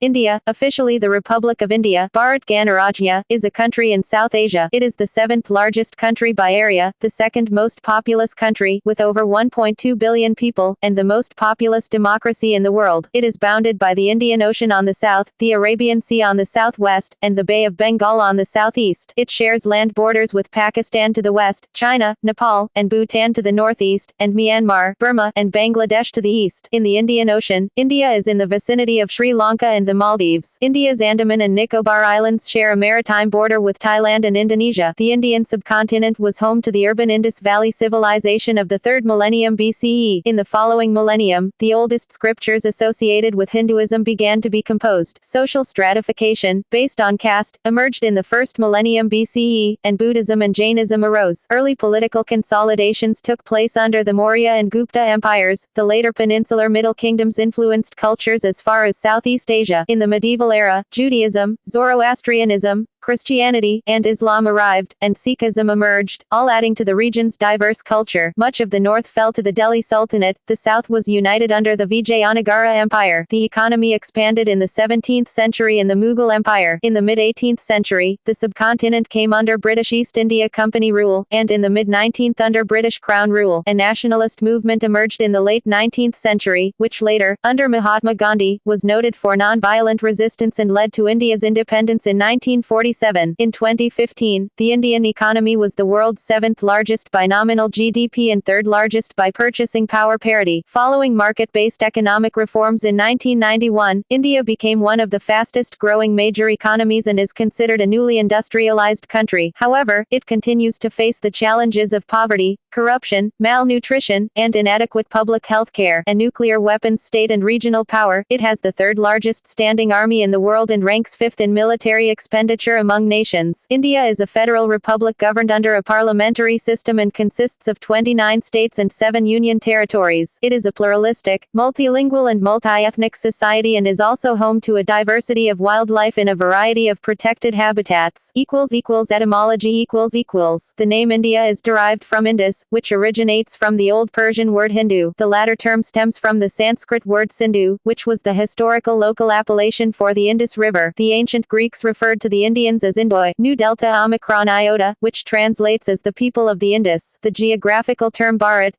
India, officially the Republic of India, Bharat Ganarajya, is a country in South Asia. It is the seventh largest country by area, the second most populous country, with over 1.2 billion people, and the most populous democracy in the world. It is bounded by the Indian Ocean on the south, the Arabian Sea on the southwest, and the Bay of Bengal on the southeast. It shares land borders with Pakistan to the west, China, Nepal, and Bhutan to the northeast, and Myanmar, Burma, and Bangladesh to the east. In the Indian Ocean, India is in the vicinity of Sri Lanka and the Maldives. India's Andaman and Nicobar Islands share a maritime border with Thailand and Indonesia. The Indian subcontinent was home to the urban Indus Valley civilization of the 3rd millennium BCE. In the following millennium, the oldest scriptures associated with Hinduism began to be composed. Social stratification, based on caste, emerged in the 1st millennium BCE, and Buddhism and Jainism arose. Early political consolidations took place under the Maurya and Gupta empires. The later peninsular Middle Kingdoms influenced cultures as far as Southeast Asia. In the medieval era, Judaism, Zoroastrianism, Christianity, and Islam arrived, and Sikhism emerged, all adding to the region's diverse culture. Much of the north fell to the Delhi Sultanate, the south was united under the Vijayanagara Empire. The economy expanded in the 17th century in the Mughal Empire. In the mid-18th century, the subcontinent came under British East India Company rule, and in the mid-19th under British Crown rule. A nationalist movement emerged in the late 19th century, which later, under Mahatma Gandhi, was noted for non-violent resistance and led to India's independence in 1947. In 2015, the Indian economy was the world's 7th largest by nominal GDP and 3rd largest by purchasing power parity. Following market-based economic reforms in 1991, India became one of the fastest-growing major economies and is considered a newly industrialized country. However, it continues to face the challenges of poverty, corruption, malnutrition, and inadequate public health care, a nuclear weapons state and regional power. It has the 3rd largest standing army in the world and ranks 5th in military expenditure among nations. India is a federal republic governed under a parliamentary system and consists of 29 states and 7 union territories. It is a pluralistic, multilingual and multi-ethnic society and is also home to a diversity of wildlife in a variety of protected habitats. Etymology The name India is derived from Indus, which originates from the Old Persian word Hindu. The latter term stems from the Sanskrit word Sindhu, which was the historical local appellation for the Indus River. The ancient Greeks referred to the Indians as Indoi, Nu Delta Omicron Iota, which translates as the people of the Indus. The geographical term Bharat,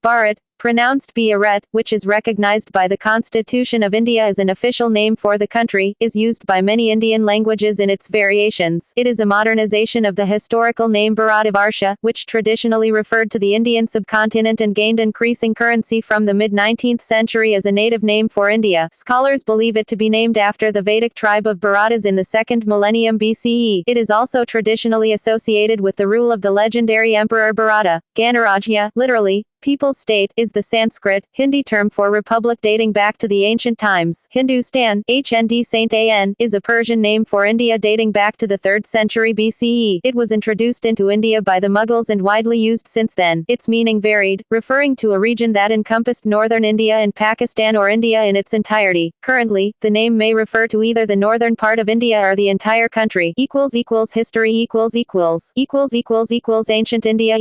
pronounced Bharat, which is recognized by the Constitution of India as an official name for the country, is used by many Indian languages in its variations. It is a modernization of the historical name Bharatavarsha, which traditionally referred to the Indian subcontinent and gained increasing currency from the mid-19th century as a native name for India. Scholars believe it to be named after the Vedic tribe of Bharatas in the 2nd millennium BCE. It is also traditionally associated with the rule of the legendary Emperor Bharata. Ganarajya, literally, People's State, is the Sanskrit, Hindi term for republic dating back to the ancient times. Hindustan, HND Saint An, is a Persian name for India dating back to the 3rd century BCE. It was introduced into India by the Mughals and widely used since then. Its meaning varied, referring to a region that encompassed northern India and Pakistan or India in its entirety. Currently, the name may refer to either the northern part of India or the entire country. History Ancient India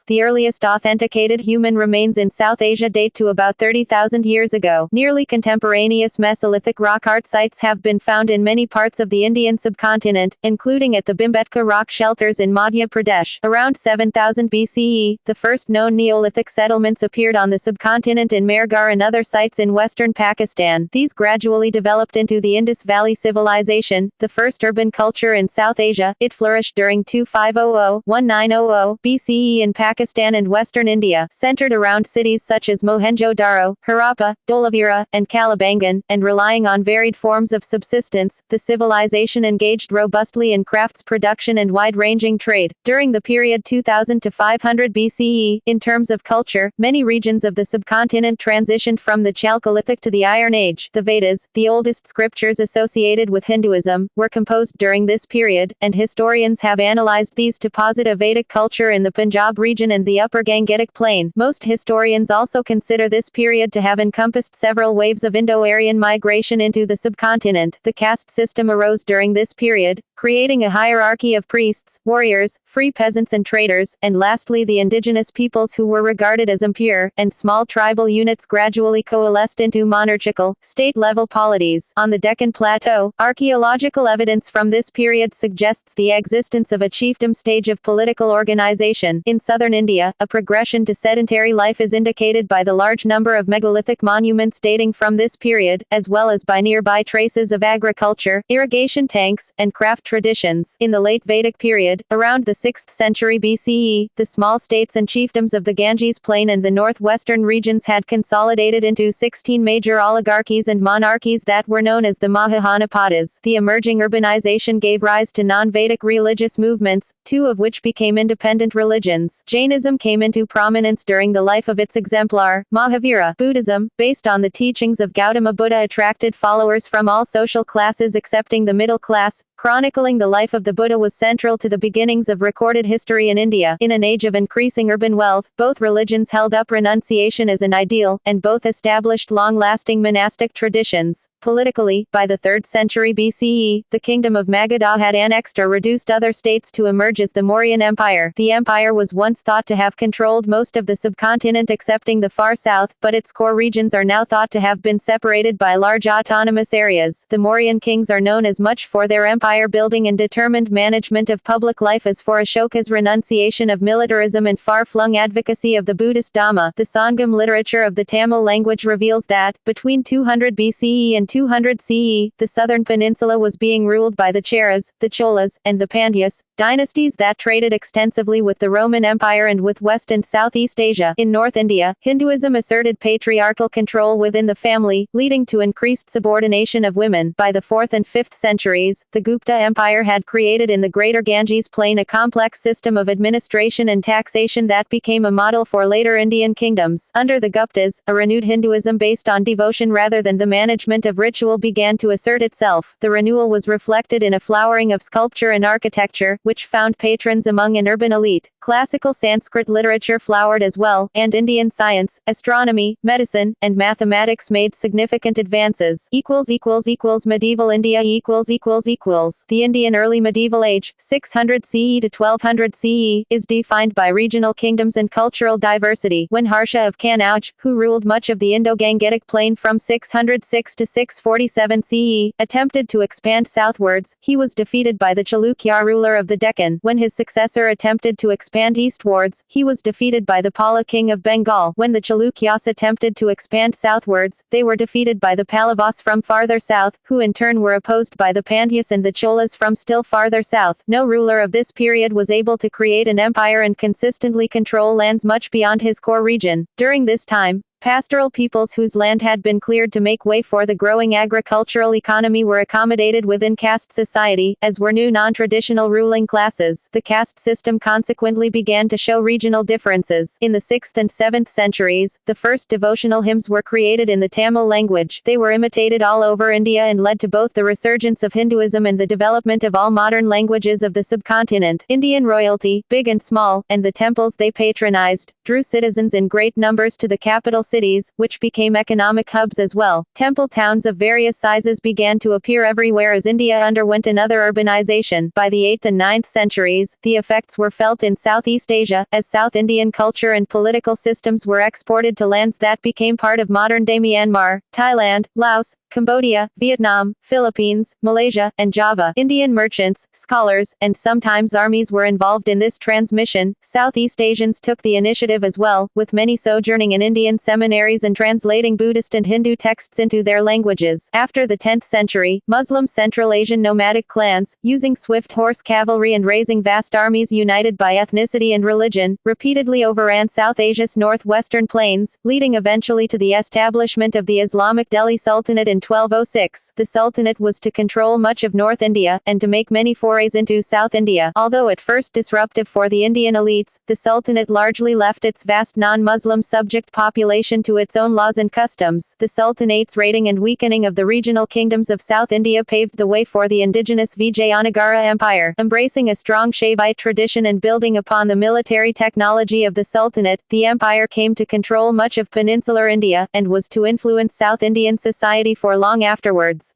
The earliest authenticated human remains in South Asia date to about 30,000 years ago. Nearly contemporaneous Mesolithic rock art sites have been found in many parts of the Indian subcontinent, including at the Bhimbetka rock shelters in Madhya Pradesh. Around 7000 BCE, the first known Neolithic settlements appeared on the subcontinent in Mehrgarh and other sites in western Pakistan. These gradually developed into the Indus Valley Civilization, the first urban culture in South Asia. It flourished during 2500–1900 BCE in Pakistan and Western India, centered around cities such as Mohenjo-Daro, Harappa, Dholavira, and Kalibangan, and relying on varied forms of subsistence. The civilization engaged robustly in crafts production and wide-ranging trade. During the period 2000 to 500 BCE, in terms of culture, many regions of the subcontinent transitioned from the Chalcolithic to the Iron Age. The Vedas, the oldest scriptures associated with Hinduism, were composed during this period, and historians have analyzed these to posit a Vedic culture in the Punjab region and the Upper Indo-Gangetic Plain. Most historians also consider this period to have encompassed several waves of Indo-Aryan migration into the subcontinent. The caste system arose during this period, creating a hierarchy of priests, warriors, free peasants and traders, and lastly the indigenous peoples who were regarded as impure, and small tribal units gradually coalesced into monarchical, state-level polities. On the Deccan Plateau, archaeological evidence from this period suggests the existence of a chiefdom stage of political organization. In southern India, a progression to sedentary life is indicated by the large number of megalithic monuments dating from this period, as well as by nearby traces of agriculture, irrigation tanks, and craft traditions. In the late Vedic period, around the 6th century BCE, the small states and chiefdoms of the Ganges Plain and the northwestern regions had consolidated into 16 major oligarchies and monarchies that were known as the Mahajanapadas. The emerging urbanization gave rise to non-Vedic religious movements, two of which became independent religions. Jainism came into prominence during the life of its exemplar, Mahavira. Buddhism, based on the teachings of Gautama Buddha, attracted followers from all social classes excepting the middle class. Chronicling the life of the Buddha was central to the beginnings of recorded history in India. In an age of increasing urban wealth, both religions held up renunciation as an ideal, and both established long-lasting monastic traditions. Politically, by the 3rd century BCE, the kingdom of Magadha had annexed or reduced other states to emerge as the Mauryan Empire. The empire was once thought to have controlled most of the subcontinent excepting the far south, but its core regions are now thought to have been separated by large autonomous areas. The Mauryan kings are known as much for their empire building and determined management of public life as for Ashoka's renunciation of militarism and far-flung advocacy of the Buddhist Dhamma. The Sangam literature of the Tamil language reveals that, between 200 BCE and 200 CE, the southern peninsula was being ruled by the Cheras, the Cholas, and the Pandyas, dynasties that traded extensively with the Roman Empire and with West and Southeast Asia. In North India, Hinduism asserted patriarchal control within the family, leading to increased subordination of women. By the 4th and 5th centuries, the Gupta Empire had created in the Greater Ganges Plain a complex system of administration and taxation that became a model for later Indian kingdoms. Under the Guptas, a renewed Hinduism based on devotion rather than the management of ritual began to assert itself. The renewal was reflected in a flowering of sculpture and architecture, which found patrons among an urban elite. Classical Sanskrit literature flowered as well, and Indian science, astronomy, medicine, and mathematics made significant advances. Medieval India The Indian early medieval age, 600 CE to 1200 CE, is defined by regional kingdoms and cultural diversity. When Harsha of Kannauj, who ruled much of the Indo-Gangetic Plain from 606 to 647 CE, attempted to expand southwards, he was defeated by the Chalukya ruler of the Deccan. When his successor attempted to expand eastwards, he was defeated by the Pala king of Bengal. When the Chalukyas attempted to expand southwards, they were defeated by the Pallavas from farther south, who in turn were opposed by the Pandyas and the Cholas from still farther south. No ruler of this period was able to create an empire and consistently control lands much beyond his core region. During this time, pastoral peoples whose land had been cleared to make way for the growing agricultural economy were accommodated within caste society, as were new non-traditional ruling classes. The caste system consequently began to show regional differences. In the 6th and 7th centuries, the first devotional hymns were created in the Tamil language. They were imitated all over India and led to both the resurgence of Hinduism and the development of all modern languages of the subcontinent. Indian royalty, big and small, and the temples they patronized, drew citizens in great numbers to the capital cities, which became economic hubs as well. Temple towns of various sizes began to appear everywhere as India underwent another urbanization. By the 8th and 9th centuries, the effects were felt in Southeast Asia, as South Indian culture and political systems were exported to lands that became part of modern-day Myanmar, Thailand, Laos, Cambodia, Vietnam, Philippines, Malaysia, and Java. Indian merchants, scholars, and sometimes armies were involved in this transmission. Southeast Asians took the initiative as well, with many sojourning in Indian seminaries and translating Buddhist and Hindu texts into their languages. After the 10th century, Muslim Central Asian nomadic clans, using swift horse cavalry and raising vast armies united by ethnicity and religion, repeatedly overran South Asia's northwestern plains, leading eventually to the establishment of the Islamic Delhi Sultanate in 1206. The Sultanate was to control much of North India, and to make many forays into South India. Although at first disruptive for the Indian elites, the Sultanate largely left its vast non-Muslim subject population nation to its own laws and customs. The Sultanate's raiding and weakening of the regional kingdoms of South India paved the way for the indigenous Vijayanagara Empire. Embracing a strong Shaivite tradition and building upon the military technology of the Sultanate, the empire came to control much of peninsular India, and was to influence South Indian society for long afterwards.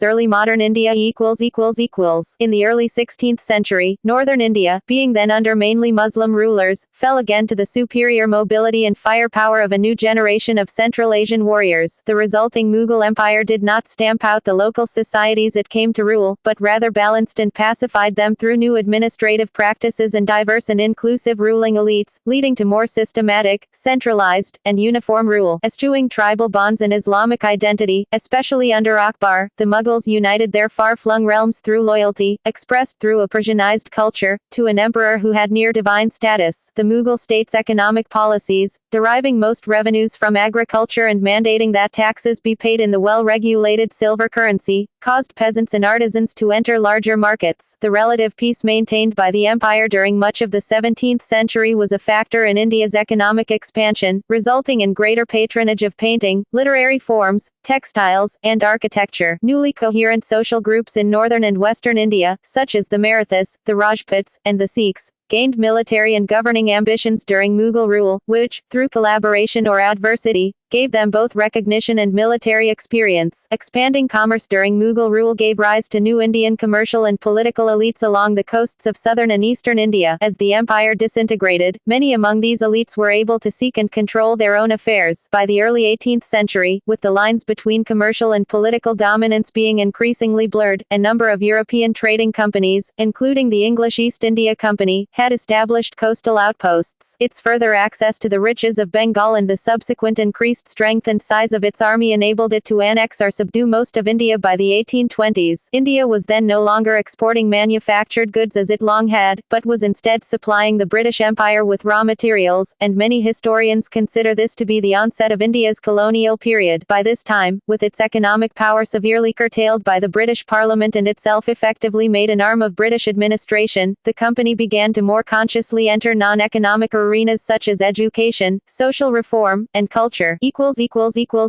Early modern India. In the early 16th century, northern India, being then under mainly Muslim rulers, fell again to the superior mobility and firepower of a new generation of Central Asian warriors. The resulting Mughal Empire did not stamp out the local societies it came to rule, but rather balanced and pacified them through new administrative practices and diverse and inclusive ruling elites, leading to more systematic, centralized, and uniform rule. Eschewing tribal bonds and Islamic identity, especially under Akbar, the Mughals united their far-flung realms through loyalty, expressed through a Persianized culture, to an emperor who had near divine status. The Mughal state's economic policies, deriving most revenues from agriculture and mandating that taxes be paid in the well-regulated silver currency, caused peasants and artisans to enter larger markets. The relative peace maintained by the empire during much of the 17th century was a factor in India's economic expansion, resulting in greater patronage of painting, literary forms, textiles, and architecture. Newly coherent social groups in northern and western India, such as the Marathas, the Rajputs, and the Sikhs, gained military and governing ambitions during Mughal rule, which, through collaboration or adversity, gave them both recognition and military experience. Expanding commerce during Mughal rule gave rise to new Indian commercial and political elites along the coasts of southern and eastern India. As the empire disintegrated, many among these elites were able to seek and control their own affairs. By the early 18th century, with the lines between commercial and political dominance being increasingly blurred, a number of European trading companies, including the English East India Company, had established coastal outposts. Its further access to the riches of Bengal and the subsequent increased strength and size of its army enabled it to annex or subdue most of India by the 1820s. India was then no longer exporting manufactured goods as it long had, but was instead supplying the British Empire with raw materials, and many historians consider this to be the onset of India's colonial period. By this time, with its economic power severely curtailed by the British Parliament and itself effectively made an arm of British administration, the company began to more consciously enter non-economic arenas such as education, social reform, and culture.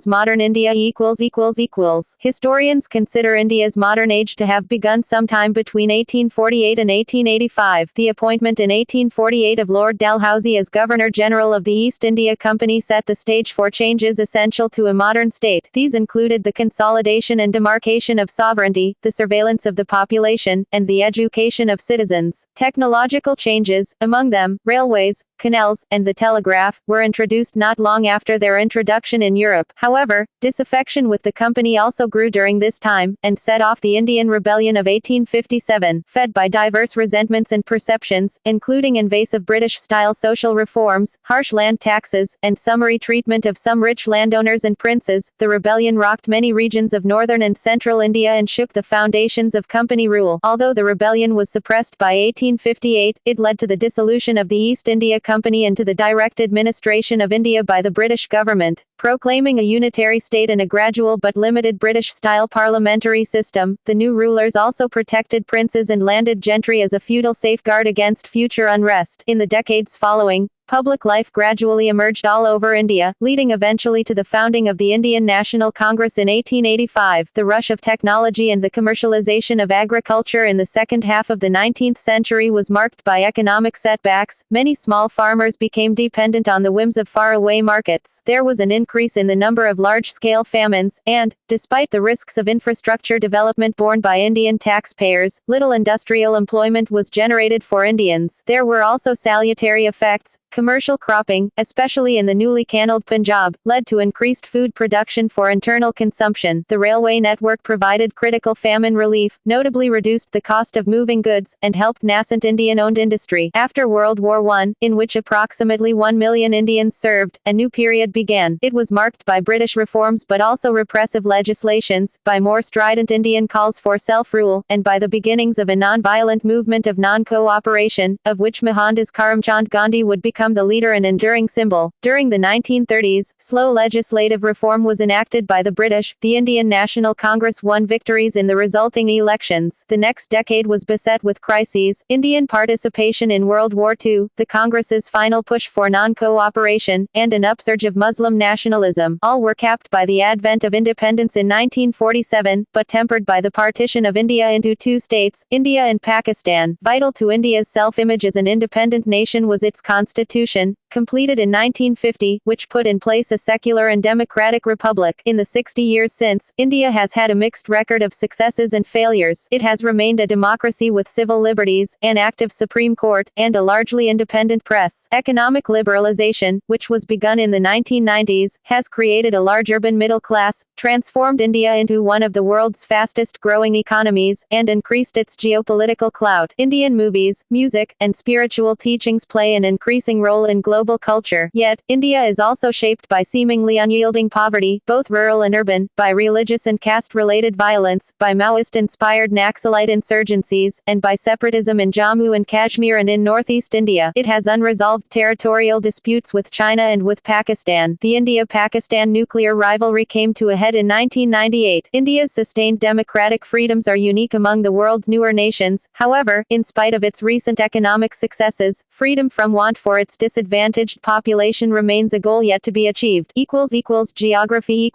Modern India. Historians consider India's modern age to have begun sometime between 1848 and 1885. The appointment in 1848 of Lord Dalhousie as Governor-General of the East India Company set the stage for changes essential to a modern state. These included the consolidation and demarcation of sovereignty, the surveillance of the population, and the education of citizens. Technological changes, among them, railways, canals, and the telegraph, were introduced not long after their introduction in Europe. However, disaffection with the company also grew during this time, and set off the Indian Rebellion of 1857, fed by diverse resentments and perceptions, including invasive British-style social reforms, harsh land taxes, and summary treatment of some rich landowners and princes. The rebellion rocked many regions of northern and central India and shook the foundations of company rule. Although the rebellion was suppressed by 1858, it led to the dissolution of the East India Company and to the direct administration of India by the British government. Proclaiming a unitary state and a gradual but limited British-style parliamentary system, the new rulers also protected princes and landed gentry as a feudal safeguard against future unrest. In the decades following, public life gradually emerged all over India, leading eventually to the founding of the Indian National Congress in 1885. The rush of technology and the commercialization of agriculture in the second half of the 19th century was marked by economic setbacks. Many small farmers became dependent on the whims of faraway markets. There was an increase in the number of large-scale famines, and, despite the risks of infrastructure development borne by Indian taxpayers, little industrial employment was generated for Indians. There were also salutary effects. Commercial cropping, especially in the newly canaled Punjab, led to increased food production for internal consumption. The railway network provided critical famine relief, notably reduced the cost of moving goods, and helped nascent Indian-owned industry. After World War I, in which approximately 1 million Indians served, a new period began. It was marked by British reforms but also repressive legislations, by more strident Indian calls for self-rule, and by the beginnings of a non-violent movement of non-cooperation, of which Mohandas Karamchand Gandhi would become become the leader and enduring symbol. During the 1930s, slow legislative reform was enacted by the British. The Indian National Congress won victories in the resulting elections. The next decade was beset with crises: Indian participation in World War II, the Congress's final push for non-cooperation, and an upsurge of Muslim nationalism. All were capped by the advent of independence in 1947, but tempered by the partition of India into two states, India and Pakistan. Vital to India's self-image as an independent nation was its constitution, completed in 1950, which put in place a secular and democratic republic. In the 60 years since, India has had a mixed record of successes and failures. It has remained a democracy with civil liberties, an active Supreme Court, and a largely independent press. Economic liberalization, which was begun in the 1990s, has created a large urban middle class, transformed India into one of the world's fastest-growing economies, and increased its geopolitical clout. Indian movies, music, and spiritual teachings play an increasing role in global culture. Yet, India is also shaped by seemingly unyielding poverty, both rural and urban, by religious and caste-related violence, by Maoist-inspired Naxalite insurgencies, and by separatism in Jammu and Kashmir and in northeast India. It has unresolved territorial disputes with China and with Pakistan. The India-Pakistan nuclear rivalry came to a head in 1998. India's sustained democratic freedoms are unique among the world's newer nations. However, in spite of its recent economic successes, freedom from want for its disadvantaged population remains a goal yet to be achieved. Geography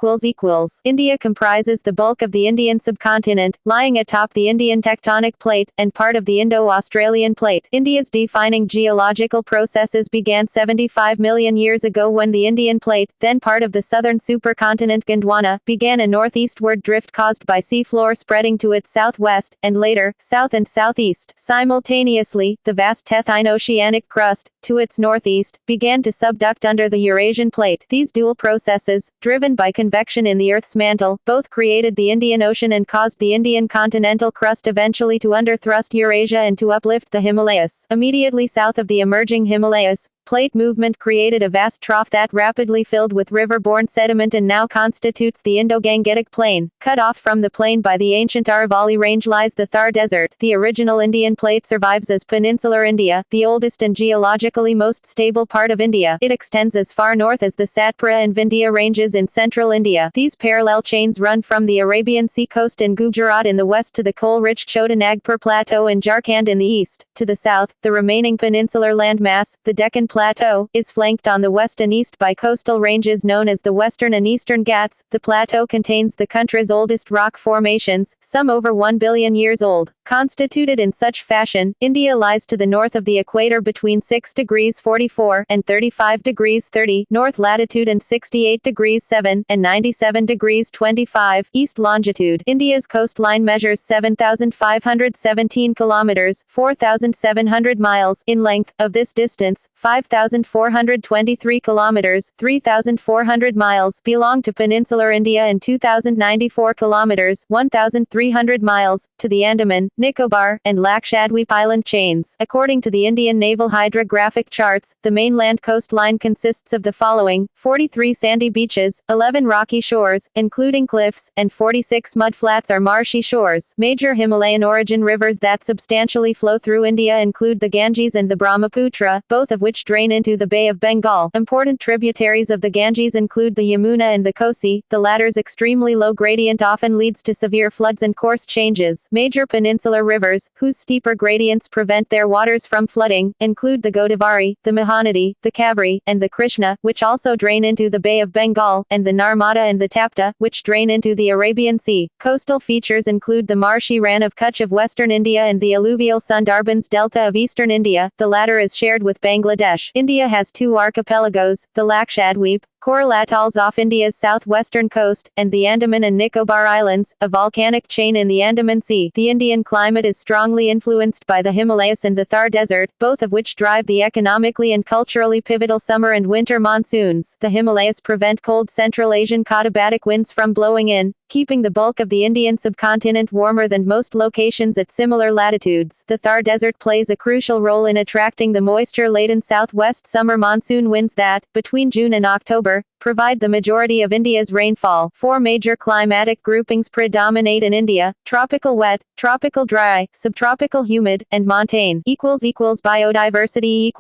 India comprises the bulk of the Indian subcontinent, lying atop the Indian tectonic plate, and part of the Indo-Australian plate. India's defining geological processes began 75 million years ago when the Indian plate, then part of the southern supercontinent Gondwana, began a northeastward drift caused by seafloor spreading to its southwest, and later, south and southeast. Simultaneously, the vast Tethino-oceanic crust, to its northeast, began to subduct under the Eurasian plate. These dual processes, driven by convection in the Earth's mantle, both created the Indian Ocean and caused the Indian continental crust eventually to underthrust Eurasia and to uplift the Himalayas. Immediately south of the emerging Himalayas, plate movement created a vast trough that rapidly filled with river-borne sediment and now constitutes the Indo-Gangetic Plain. Cut off from the plain by the ancient Aravalli Range lies the Thar Desert. The original Indian plate survives as peninsular India, the oldest and geologically most stable part of India. It extends as far north as the Satpura and Vindhya ranges in central India. These parallel chains run from the Arabian Sea coast in Gujarat in the west to the coal-rich Chota Nagpur Plateau in Jharkhand in the east. To the south, the remaining peninsular landmass, the Deccan Plateau, is flanked on the west and east by coastal ranges known as the Western and Eastern Ghats. The plateau contains the country's oldest rock formations, some over 1 billion years old. Constituted in such fashion, India lies to the north of the equator between 6 degrees 44 and 35 degrees 30 north latitude and 68 degrees 7 and 97 degrees 25 east longitude. India's coastline measures 7,517 kilometers, 4,700 miles in length. Of this distance, 5,423 kilometers, 3,400 miles belong to peninsular India and 2,094 kilometers, 1,300 miles to the Andaman, Nicobar, and Lakshadweep island chains. According to the Indian Naval Hydrographic Charts, the mainland coastline consists of the following: 43 sandy beaches, 11 rocky shores, including cliffs, and 46 mudflats or marshy shores. Major Himalayan origin rivers that substantially flow through India include the Ganges and the Brahmaputra, both of which drain into the Bay of Bengal. Important tributaries of the Ganges include the Yamuna and the Kosi. The latter's extremely low gradient often leads to severe floods and course changes. Major peninsular rivers, whose steeper gradients prevent their waters from flooding, include the Godavari, the Mahanadi, the Kaveri, and the Krishna, which also drain into the Bay of Bengal, and the Narmada and the Tapta, which drain into the Arabian Sea. Coastal features include the marshy Rann of Kutch of western India and the alluvial Sundarbans Delta of eastern India. The latter is shared with Bangladesh. India has two archipelagos, the Lakshadweep, Coral atolls off India's southwestern coast, and the Andaman and Nicobar Islands, a volcanic chain in the Andaman Sea. The Indian climate is strongly influenced by the Himalayas and the Thar Desert, both of which drive the economically and culturally pivotal summer and winter monsoons. The Himalayas prevent cold Central Asian katabatic winds from blowing in, keeping the bulk of the Indian subcontinent warmer than most locations at similar latitudes. The Thar Desert plays a crucial role in attracting the moisture-laden southwest summer monsoon winds that, between June and October, provide the majority of India's rainfall. Four major climatic groupings predominate in India: tropical wet, tropical dry, subtropical humid, and montane. Biodiversity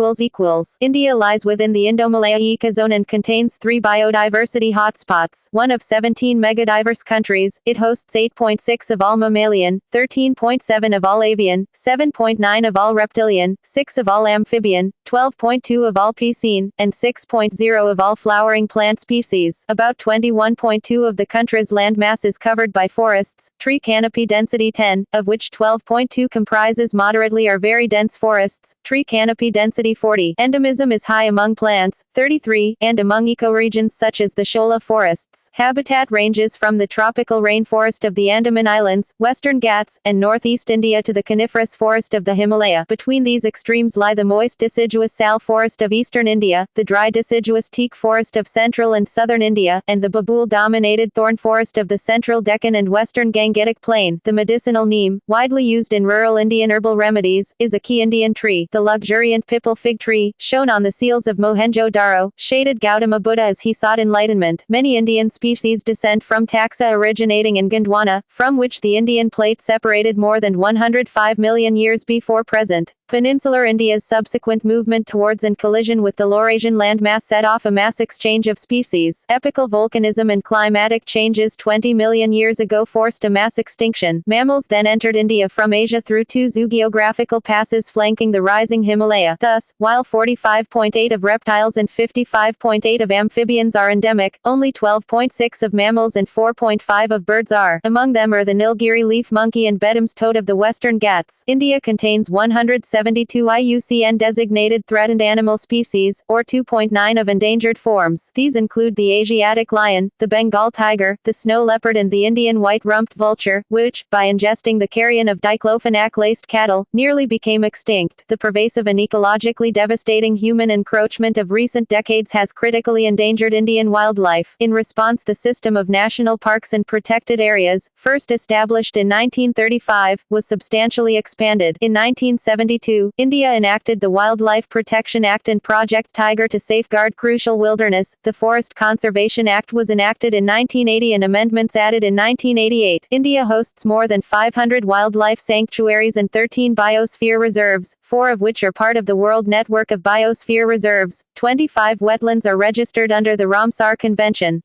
India lies within the Indo-Malaya ecozone and contains 3 biodiversity hotspots. One of 17 megadiverse countries, it hosts 8.6 of all mammalian, 13.7 of all avian, 7.9 of all reptilian, 6 of all amphibian, 12.2 of all piscine, and 6.0 of all flowering plant species. About 21.2 of the country's landmass is covered by forests, tree canopy density 10, of which 12.2 comprises moderately or very dense forests, tree canopy density 40. Endemism is high among plants, 33, and among ecoregions such as the Shola forests. Habitat ranges from the tropical rainforest of the Andaman Islands, western Ghats, and northeast India to the coniferous forest of the Himalaya. Between these extremes lie the moist deciduous sal forest of eastern India, the dry deciduous teak forest of central and southern India, and the babool-dominated thorn forest of the central Deccan and western Gangetic plain. The medicinal neem, widely used in rural Indian herbal remedies, is a key Indian tree. The luxuriant pipal fig tree, shown on the seals of Mohenjo-Daro, shaded Gautama Buddha as he sought enlightenment. Many Indian species descend from taxa originating in Gondwana, from which the Indian plate separated more than 105 million years before present. Peninsular India's subsequent movement towards and collision with the Laurasian landmass set off a mass exchange of species. Epochal volcanism and climatic changes 20 million years ago forced a mass extinction. Mammals then entered India from Asia through 2 zoogeographical passes flanking the rising Himalaya. Thus, while 45.8 of reptiles and 55.8 of amphibians are endemic, only 12.6 of mammals and 4.5 of birds are. Among them are the Nilgiri leaf monkey and Bedham's toad of the western Ghats. India contains 172 IUCN-designated threatened animal species, or 2.9 of endangered forms. These include the Asiatic lion, the Bengal tiger, the snow leopard and the Indian white-rumped vulture, which, by ingesting the carrion of diclofenac-laced cattle, nearly became extinct. The pervasive and ecologically devastating human encroachment of recent decades has critically endangered Indian wildlife. In response, the system of national parks and protected areas, first established in 1935, was substantially expanded. In 1972, India enacted the Wildlife Protection Act and Project Tiger to safeguard crucial wilderness. The Forest Conservation Act was enacted in 1980 and amendments added in 1988. India hosts more than 500 wildlife sanctuaries and 13 biosphere reserves, 4 of which are part of the World Network of Biosphere Reserves. 25 wetlands are registered under the Ramsar Convention.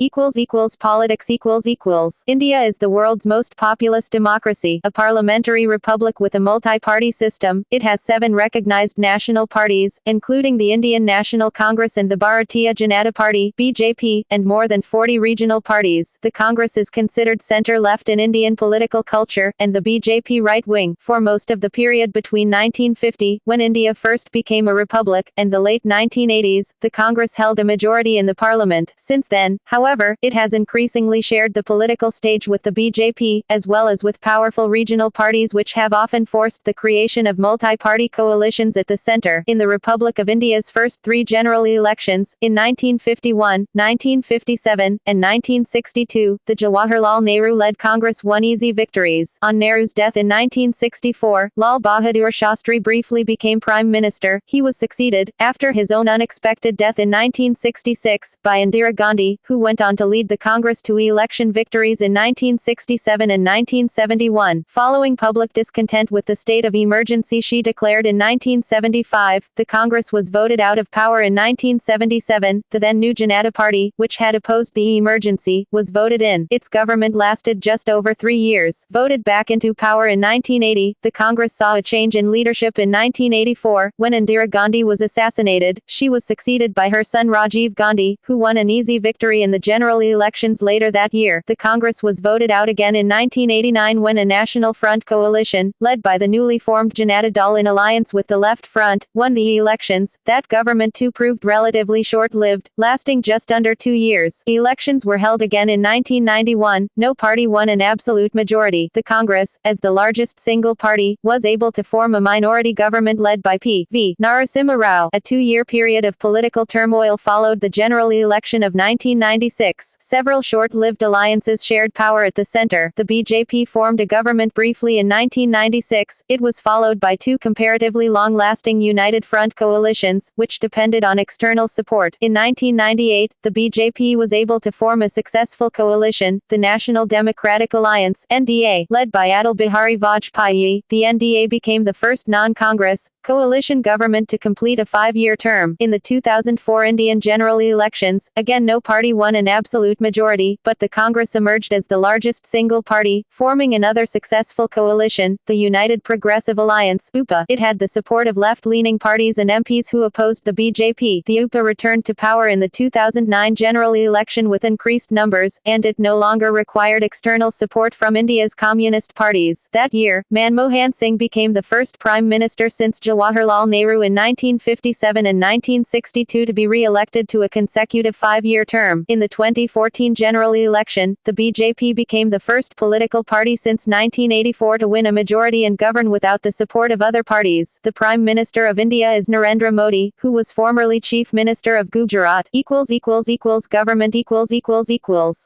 Politics India is the world's most populous democracy, a parliamentary republic with a multi-party system. It has 7 recognized national parties, including the Indian National Congress and the Bharatiya Janata Party (BJP), and more than 40 regional parties. The Congress is considered center-left in Indian political culture, and the BJP right-wing. For most of the period between 1950, when India first became a republic, and the late 1980s, the Congress held a majority in the parliament. Since then, however, it has increasingly shared the political stage with the BJP, as well as with powerful regional parties which have often forced the creation of multi-party coalitions at the center. In the Republic of India's first 3 general elections, in 1951, 1957, and 1962, the Jawaharlal Nehru-led Congress won easy victories. On Nehru's death in 1964, Lal Bahadur Shastri briefly became Prime Minister. He was succeeded, after his own unexpected death in 1966, by Indira Gandhi, who went on to lead the Congress to election victories in 1967 and 1971. Following public discontent with the state of emergency she declared in 1975, the Congress was voted out of power in 1977. The then new Janata Party, which had opposed the emergency, was voted in. Its government lasted just over 3 years. Voted back into power in 1980, the Congress saw a change in leadership in 1984, when Indira Gandhi was assassinated. She was succeeded by her son Rajiv Gandhi, who won an easy victory in the general elections later that year. The Congress was voted out again in 1989 when a National Front coalition, led by the newly formed Janata Dal in alliance alliance with the Left Front, won the elections. That government too proved relatively short-lived, lasting just under 2 years. Elections were held again in 1991. No party won an absolute majority. The Congress, as the largest single party, was able to form a minority government led by P.V. Narasimha Rao. A 2-year period of political turmoil followed the general election of 1996. Several short-lived alliances shared power at the center. The BJP formed a government briefly in 1996. It was followed by 2 comparatively long-lasting United Front coalitions, which depended on external support. In 1998, the BJP was able to form a successful coalition, the National Democratic Alliance (NDA), led by Atal Bihari Vajpayee. The NDA became the first non-Congress coalition government to complete a 5-year term. In the 2004 Indian general elections, again no party won an absolute majority, but the Congress emerged as the largest single party, forming another successful coalition, the United Progressive Alliance (UPA). It had the support of left-leaning parties and MPs who opposed the BJP. The UPA returned to power in the 2009 general election with increased numbers, and it no longer required external support from India's communist parties. That year, Manmohan Singh became the first prime minister since Jawaharlal Nehru in 1957 and 1962 to be re-elected to a consecutive 5-year term. In the 2014 general election, the BJP became the first political party since 1984 to win a majority and govern without the support of other parties. The Prime Minister of India is Narendra Modi, who was formerly Chief Minister of Gujarat. Government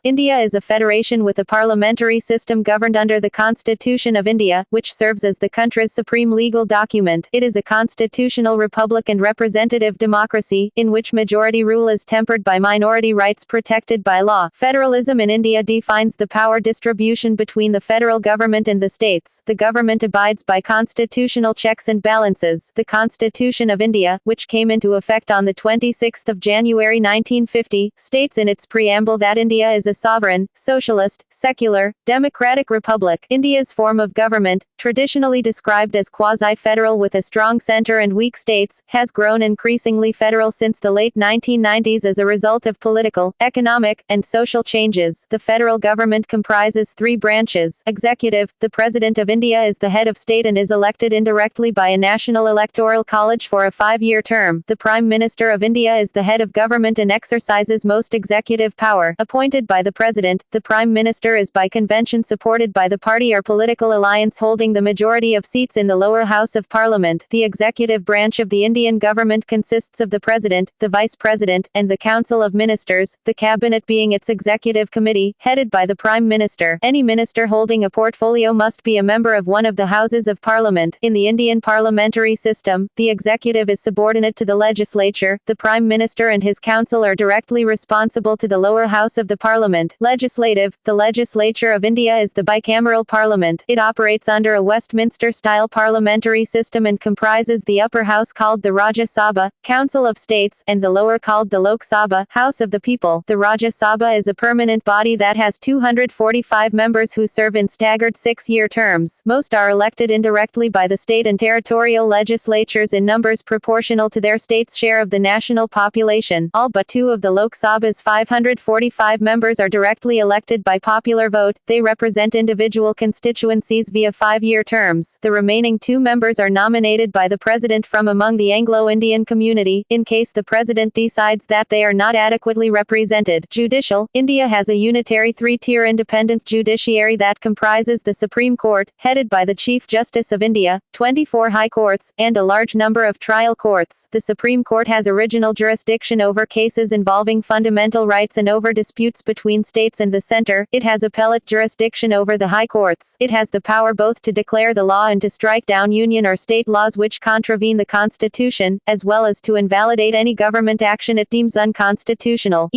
India is a federation with a parliamentary system governed under the Constitution of India, which serves as the country's supreme legal document. It is a constitutional republic and representative democracy, in which majority rule is tempered by minority rights protected by law. Federalism in India defines the power distribution between the federal government and the states. The government abides by constitutional checks and balances. The Constitution of India, which came into effect on the 26th of January 1950, states in its preamble that India is a sovereign, socialist, secular, democratic republic. India's form of government, traditionally described as quasi-federal with a strong center and weak states, has grown increasingly federal since the late 1990s as a result of political, economic, and social changes. The federal government comprises 3 branches. Executive, the President of India is the head of state and is elected indirectly by a national electoral college for a 5-year term. The Prime Minister of India is the head of government and exercises most executive power. Appointed by the President, the Prime Minister is by convention supported by the party or political alliance holding the majority of seats in the lower house of Parliament. The executive branch of the Indian government consists of the President, the Vice President, and the Council of Ministers, the Cabinet being its executive committee, headed by the Prime Minister. Any minister holding a portfolio must be a member of one of the Houses of Parliament. In the Indian parliamentary system, the executive is subordinate to the legislature. The Prime Minister and his council are directly responsible to the lower house of the Parliament. Legislative, the legislature of India is the bicameral parliament. It operates under a Westminster-style parliamentary system and comprises the upper house called the Rajya Sabha, Council of States, and the lower called the Lok Sabha, House of the People. The Rajya Sabha is a permanent body that has 245 members who serve in staggered 6-year terms. Most are elected indirectly by the state and territorial legislatures in numbers proportional to their state's share of the national population. All but 2 of the Lok Sabha's 545 members are directly elected by popular vote. They represent individual constituencies via 5-year terms. The remaining 2 members are nominated by the President from among the Anglo-Indian community, in case the President decides that they are not adequately represented. Judicial, India has a unitary 3-tier independent judiciary that comprises the Supreme Court, headed by the Chief Justice of India, 24 high courts, and a large number of trial courts. The Supreme Court has original jurisdiction over cases involving fundamental rights and over disputes between states and the center. It has appellate jurisdiction over the high courts. It has the power both to declare the law and to strike down union or state laws which contravene the Constitution, as well as to invalidate any government action it deems unconstitutional.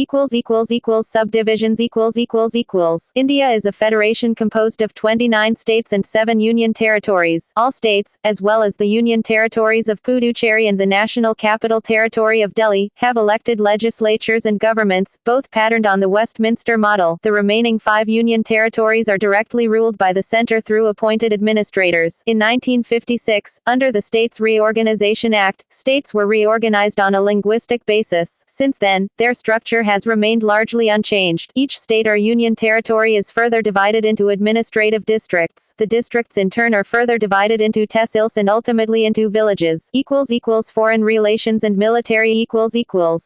Subdivisions. India is a federation composed of 29 states and 7 union territories. All states, as well as the union territories of Puducherry and the National Capital Territory of Delhi, have elected legislatures and governments, both patterned on the Westminster model. The remaining 5 union territories are directly ruled by the center through appointed administrators. In 1956, under the States Reorganization Act, states were reorganized on a linguistic basis. Since then, their structure has remained largely unchanged. Each state or union territory is further divided into administrative districts. The districts in turn are further divided into tehsils and and ultimately into villages. Foreign relations and military.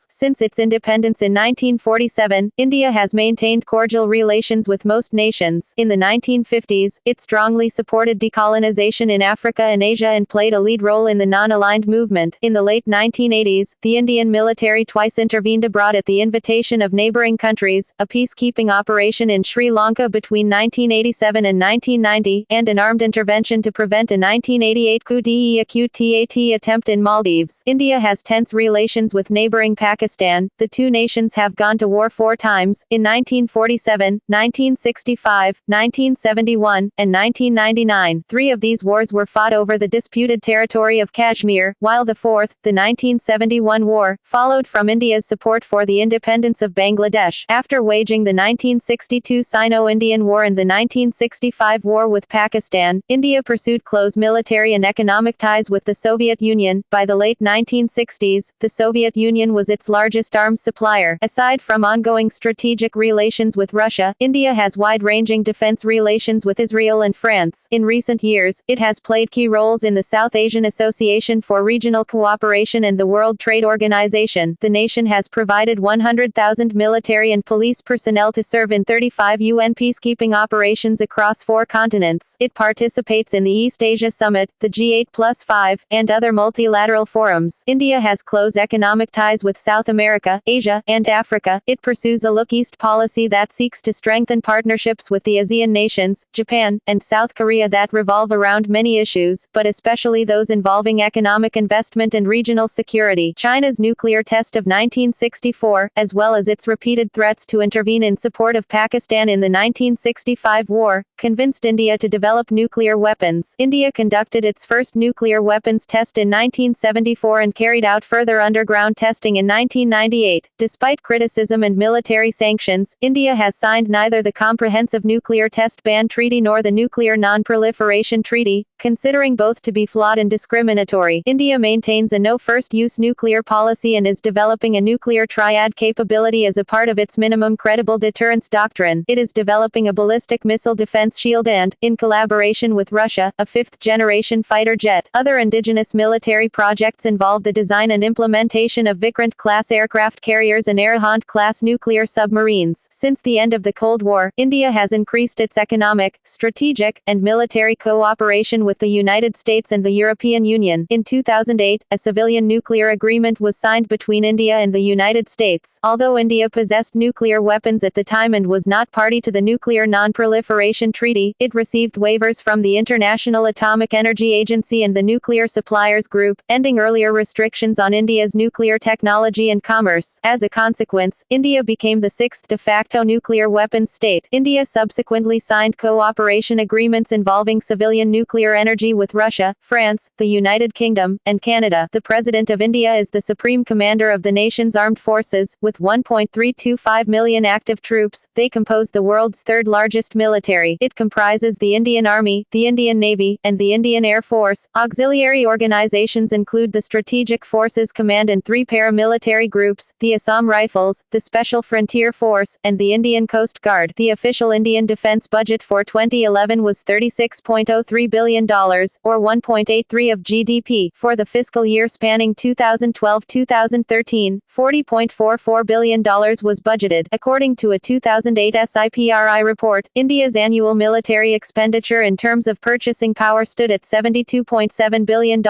Since its independence in 1947, India has maintained cordial relations with most nations. In the 1950s, it strongly supported decolonization in Africa and Asia and played a lead role in the non-aligned movement. In the late 1980s, the Indian military twice intervened abroad at the invitation of neighboring countries, a peacekeeping operation in Sri Lanka between 1987 and 1990, and an armed intervention to prevent a 1988 coup d'etat attempt in Maldives. India has tense relations with neighboring Pakistan. The two nations have gone to war 4 times, in 1947, 1965, 1971, and 1999. 3 of these wars were fought over the disputed territory of Kashmir, while the fourth, the 1971 war, followed from India's support for the independence of Bangladesh. After waging the 1962 Sino-Indian War and the 1965 war with Pakistan, India pursued close military and economic ties with the Soviet Union. By the late 1960s, the Soviet Union was its largest arms supplier. Aside from ongoing strategic relations with Russia, India has wide-ranging defense relations with Israel and France. In recent years, it has played key roles in the South Asian Association for Regional Cooperation and the World Trade Organization. The nation has provided 100,000 military and police personnel to serve in 35 UN peacekeeping operations across 4 continents. It participates in the East Asia Summit, the G8+5, and other multilateral forums. India has close economic ties with South America, Asia, and Africa. It pursues a Look East policy that seeks to strengthen partnerships with the ASEAN nations, Japan, and South Korea that revolve around many issues, but especially those involving economic investment and regional security. China's nuclear test of 1964, as well as its repeated threats to intervene in support of Pakistan in the 1965 war, convinced India to develop nuclear weapons. India conducted its first nuclear weapons test in 1974 and carried out further underground testing in 1998. Despite criticism and military sanctions, India has signed neither the Comprehensive Nuclear Test Ban Treaty nor the Nuclear Non-Proliferation Treaty, considering both to be flawed and discriminatory. India maintains a no-first-use nuclear policy and is developing a nuclear triad capability as a part of its minimum credible deterrence doctrine. It is developing a ballistic missile defense shield and, in collaboration with Russia, a 5th-generation fighter jet. Other indigenous military projects involve the design and implementation of Vikrant-class aircraft carriers and Arihant-class nuclear submarines. Since the end of the Cold War, India has increased its economic, strategic, and military cooperation with the United States and the European Union. In 2008, a civilian nuclear agreement was signed between India and the United States. Although India possessed nuclear weapons at the time and was not party to the Nuclear Non-Proliferation Treaty, it received waivers from the International Atomic Energy Agency and the Nuclear Suppliers Group, ending earlier restrictions on India's nuclear technology and commerce. As a consequence, India became the 6th de facto nuclear weapons state. India subsequently signed cooperation agreements involving civilian nuclear energy with Russia, France, the United Kingdom, and Canada. The President of India is the supreme commander of the nation's armed forces, with 1.325 million active troops. They compose the world's 3rd largest military. It comprises the Indian Army, the Indian Navy, and the Indian Air Force. Auxiliary organizations include the Strategic Forces Command and 3 paramilitary groups, the Assam Rifles, the Special Frontier Force, and the Indian Coast Guard. The official Indian defense budget for 2011 was $36.03 billion, or 1.83% of GDP. For the fiscal year spanning 2012-2013, $40.44 billion was budgeted. According to a 2008 SIPRI report, India's annual military expenditure in terms of purchasing power stood at $72.7 billion.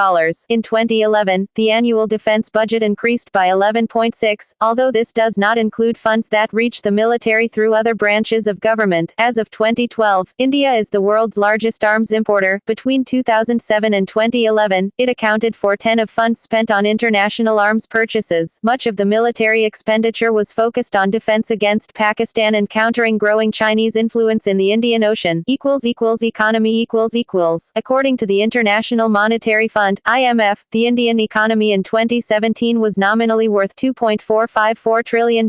In 2011, the annual defense budget increased by 11.6%, although this does not include funds that reach the military through other branches of government. As of 2012, India is the world's largest arms importer. Between 2007 and 2011, it accounted for 10% of funds spent on international arms purchases. Much of the military expenditure was focused on defense against Pakistan and countering growing Chinese influence in the Indian Ocean. Economy. According to the International Monetary Fund, IMF, the Indian economy in 2017 was nominally worth $2.454 trillion.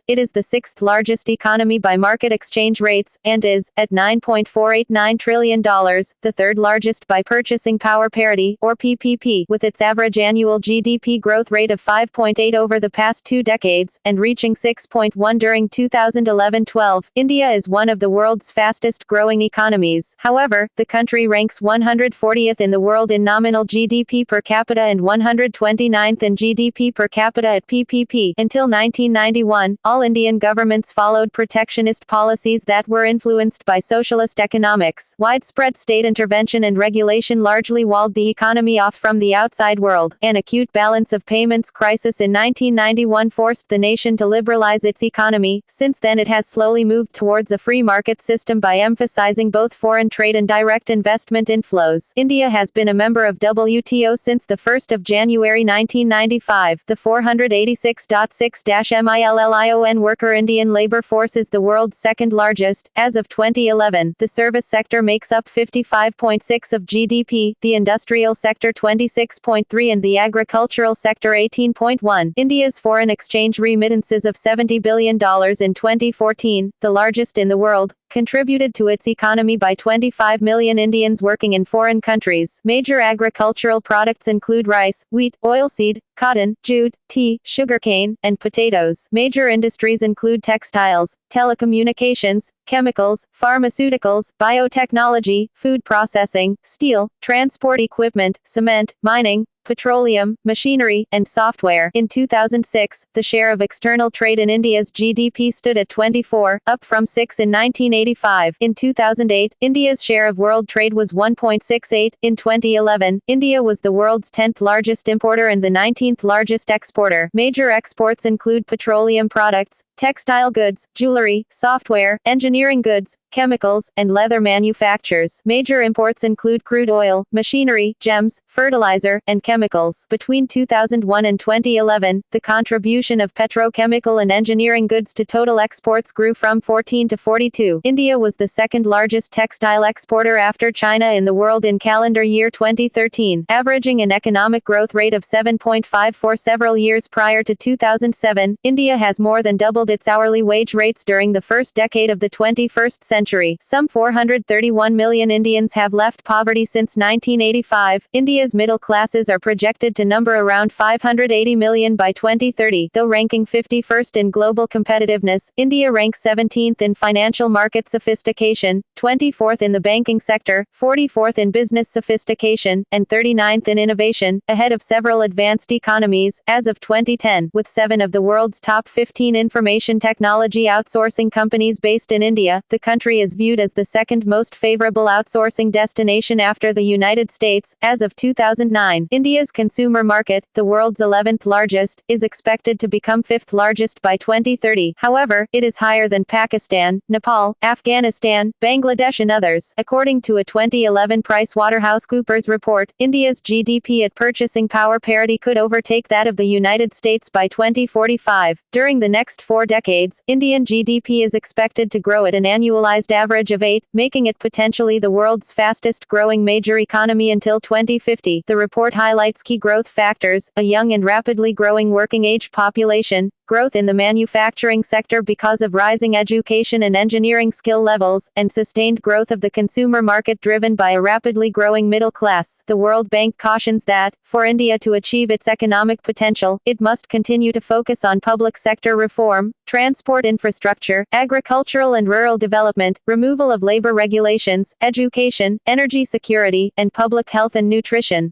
It is the 6th largest economy by market exchange rates, and is, at $9.489 trillion, the 3rd largest by purchasing power parity, or PPP, with its average annual GDP growth rate of 5.8% over the past 2 decades, and reaching 6.1% during 2011-12. India is one of the world's fastest fastest-growing economies. However, the country ranks 140th in the world in nominal GDP per capita and 129th in GDP per capita at PPP. Until 1991, all Indian governments followed protectionist policies that were influenced by socialist economics. Widespread state intervention and regulation largely walled the economy off from the outside world. An acute balance of payments crisis in 1991 forced the nation to liberalize its economy. Since then it has slowly moved towards a free market system by emphasizing both foreign trade and direct investment inflows. India has been a member of WTO since the 1st of January 1995. The 486.6-million worker Indian labor force is the world's second largest. As of 2011, the service sector makes up 55.6% of GDP, the industrial sector 26.3% and the agricultural sector 18.1%. India's foreign exchange remittances of $70 billion in 2014, the largest in the world, contributed to its economy by 25 million Indians working in foreign countries. Major agricultural products include rice, wheat, oilseed, cotton, jute, tea, sugarcane, and potatoes. Major industries include textiles, telecommunications, chemicals, pharmaceuticals, biotechnology, food processing, steel, transport equipment, cement, mining, petroleum, machinery, and software. In 2006, the share of external trade in India's GDP stood at 24%, up from 6% in 1985. In 2008, India's share of world trade was 1.68%. In 2011, India was the world's 10th largest importer and the 19th largest exporter. Major exports include petroleum products, textile goods, jewelry, software, engineering goods, chemicals, and leather manufactures. Major imports include crude oil, machinery, gems, fertilizer, and chemicals. Between 2001 and 2011, the contribution of petrochemical and engineering goods to total exports grew from 14 to 42. India was the second largest textile exporter after China in the world in calendar year 2013, averaging an economic growth rate of 7.5 for several years prior to 2007. India has more than doubled its hourly wage rates during the first decade of the 21st century. Some 431 million Indians have left poverty since 1985. India's middle classes are projected to number around 580 million by 2030. Though ranking 51st in global competitiveness, India ranks 17th in financial market sophistication, 24th in the banking sector, 44th in business sophistication, and 39th in innovation, ahead of several advanced economies. As of 2010, with 7 of the world's top 15 information technology outsourcing companies based in India, the country is viewed as the second most favorable outsourcing destination after the United States. As of 2009, India's consumer market, the world's 11th largest, is expected to become 5th largest by 2030. However, it is higher than Pakistan, Nepal, Afghanistan, Bangladesh and others. According to a 2011 PricewaterhouseCoopers report, India's GDP at purchasing power parity could overtake that of the United States by 2045. During the next 4 decades, Indian GDP is expected to grow at an annualized average of 8%, making it potentially the world's fastest-growing major economy until 2050. The report highlights key growth factors: a young and rapidly growing working-age population, growth in the manufacturing sector because of rising education and engineering skill levels, and sustained growth of the consumer market driven by a rapidly growing middle class. The World Bank cautions that, for India to achieve its economic potential, it must continue to focus on public sector reform, transport infrastructure, agricultural and rural development, removal of labor regulations, education, energy security, and public health and nutrition.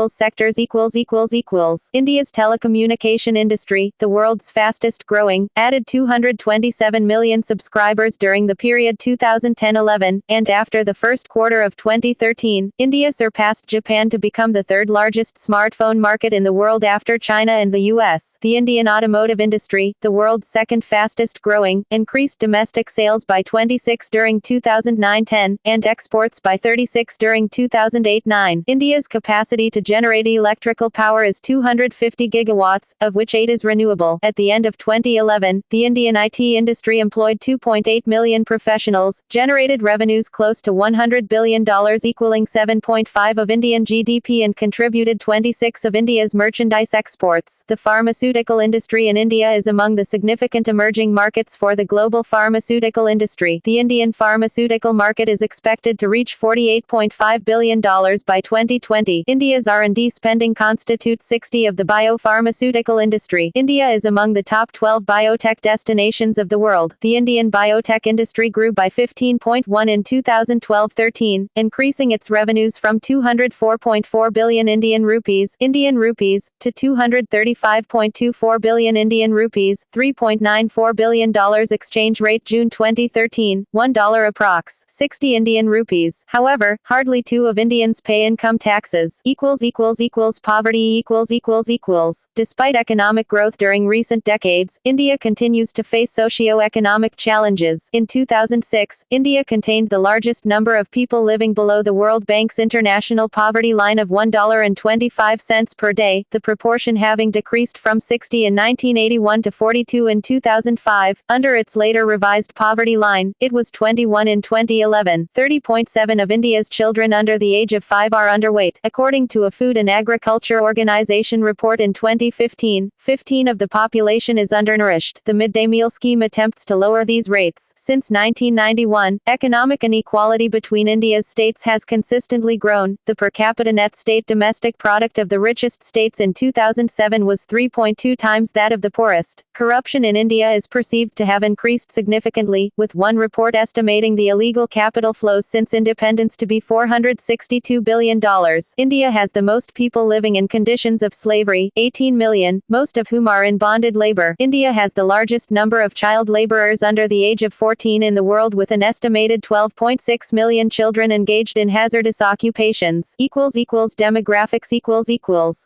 Sectors. India's telecommunication industry, the world's fastest growing, added 227 million subscribers during the period 2010-11, and after the first quarter of 2013, India surpassed Japan to become the third largest smartphone market in the world after China and the US. The Indian automotive industry, the world's second fastest growing, increased domestic sales by 26% during 2009-10, and exports by 36% during 2008-9. India's capacity to generate electrical power is 250 gigawatts, of which 8 is renewable. At the end of 2011, the Indian IT industry employed 2.8 million professionals, generated revenues close to $100 billion equaling 7.5% of Indian GDP and contributed 26% of India's merchandise exports. The pharmaceutical industry in India is among the significant emerging markets for the global pharmaceutical industry. The Indian pharmaceutical market is expected to reach $48.5 billion by 2020. India's R&D spending constitutes 60% of the biopharmaceutical industry. India India is among the top 12 biotech destinations of the world. The Indian biotech industry grew by 15.1% in 2012-13, increasing its revenues from 204.4 billion Indian rupees to 235.24 billion Indian rupees, $3.94 billion exchange rate June 2013, $1 approx. 60 Indian rupees. However, hardly 2 of Indians pay income taxes. Poverty Despite economic growth during recent decades, India continues to face socio-economic challenges. In 2006, India contained the largest number of people living below the World Bank's international poverty line of $1.25 per day, the proportion having decreased from 60 in 1981 to 42 in 2005. Under its later revised poverty line, it was 21 in 2011. 30.7% of India's children under the age of 5 are underweight, according to a Food and Agriculture Organization report in 2015. 15% of the population is undernourished. The midday meal scheme attempts to lower these rates. Since 1991, economic inequality between India's states has consistently grown. The per capita net state domestic product of the richest states in 2007 was 3.2 times that of the poorest. Corruption in India is perceived to have increased significantly, with one report estimating the illegal capital flows since independence to be $462 billion. India has the most people living in conditions of slavery, 18 million, most of whom are in bonded labor. India has the largest number of child laborers under the age of 14 in the world, with an estimated 12.6 million children engaged in hazardous occupations. Demographics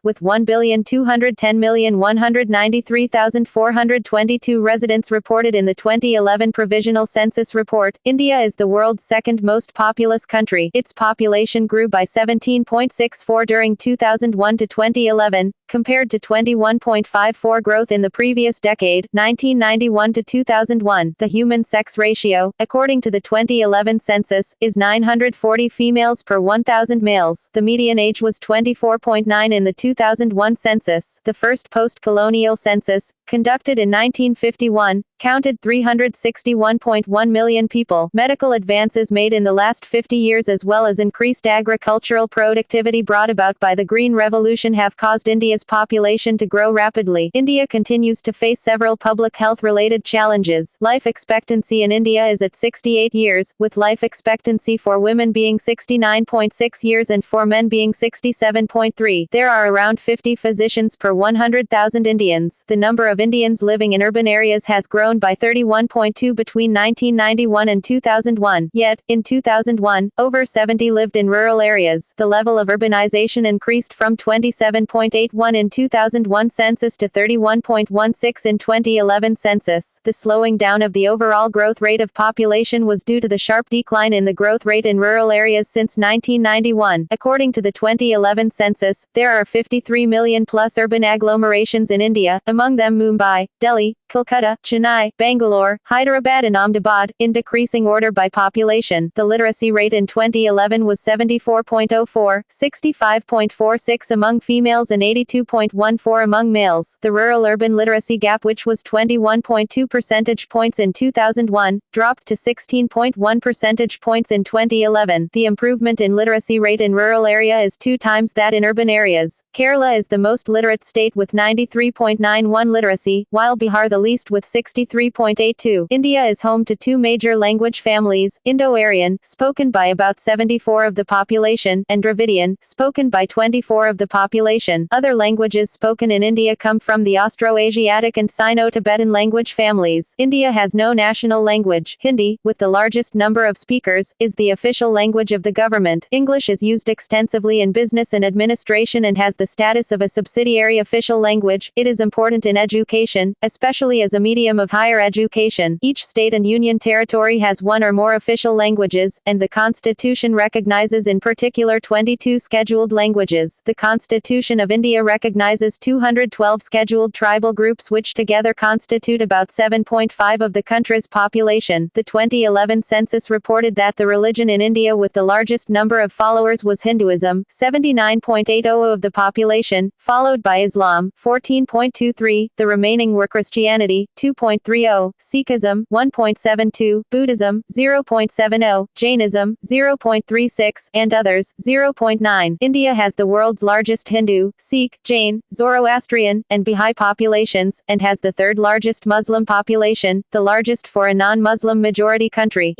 with 1,210,193,422 residents reported in the 2011 Provisional Census Report, India is the world's second most populous country. Its population grew by 17.64% during 2001 to 2011, compared to 21.54% growth in the previous decade, 1991 to 2001. The human sex ratio, according to the 2011 census, is 940 females per 1,000 males. The median age was 24.9 in the 2001 census. The first post-colonial census, conducted in 1951, counted 361.1 million people. Medical advances made in the last 50 years as well as increased agricultural productivity brought about by the Green Revolution have caused India's population to grow rapidly. India continues to face several public health-related challenges. Life expectancy in India is at 68 years, with life expectancy for women being 69.6 years and for men being 67.3. There are around 50 physicians per 100,000 Indians. The number of Indians living in urban areas has grown by 31.2% between 1991 and 2001. Yet, in 2001, over 70 lived in rural areas. The level of urbanization increased from 27.81 in 2001 census to 31.16 in 2011 census. The slowing down of the overall growth rate of population was due to the sharp decline in the growth rate in rural areas since 1991. According to the 2011 census, there are 53 million plus urban agglomerations in India, among them Mumbai, Delhi, Kolkata, Chennai, Bangalore, Hyderabad and Ahmedabad, in decreasing order by population. The literacy rate in 2011 was 74.04, 65.46 among females and 82.14 among males. The rural-urban literacy gap, which was 21.2 percentage points in 2001, dropped to 16.1 percentage points in 2011. The improvement in literacy rate in rural area is 2 times that in urban areas. Kerala is the most literate state with 93.91 literacy, while Bihar the least with 63.82. India is home to 2 major language families, Indo-Aryan, spoken by about 74% of the population, and Dravidian, spoken by 24% of the population. Other languages spoken in India come from the Austroasiatic and Sino-Tibetan language families. India has no national language. Hindi, with the largest number of speakers, is the official language of the government. English is used extensively in business and administration and has the status of a subsidiary official language. It is important in education, especially as a medium of higher education. Each state and union territory has 1 or more official languages, and the Constitution recognizes in particular 22 scheduled languages. The Constitution of India recognizes 212 scheduled tribal groups which together constitute about 7.5% of the country's population. The 2011 census reported that the religion in India with the largest number of followers was Hinduism, 79.80% of the population, followed by Islam, 14.23%, the remaining were Christianity, Christianity, 2.30, Sikhism, 1.72, Buddhism, 0.70, Jainism, 0.36, and others, 0.9. India has the world's largest Hindu, Sikh, Jain, Zoroastrian, and Baha'i populations, and has the third largest Muslim population, the largest for a non-Muslim majority country.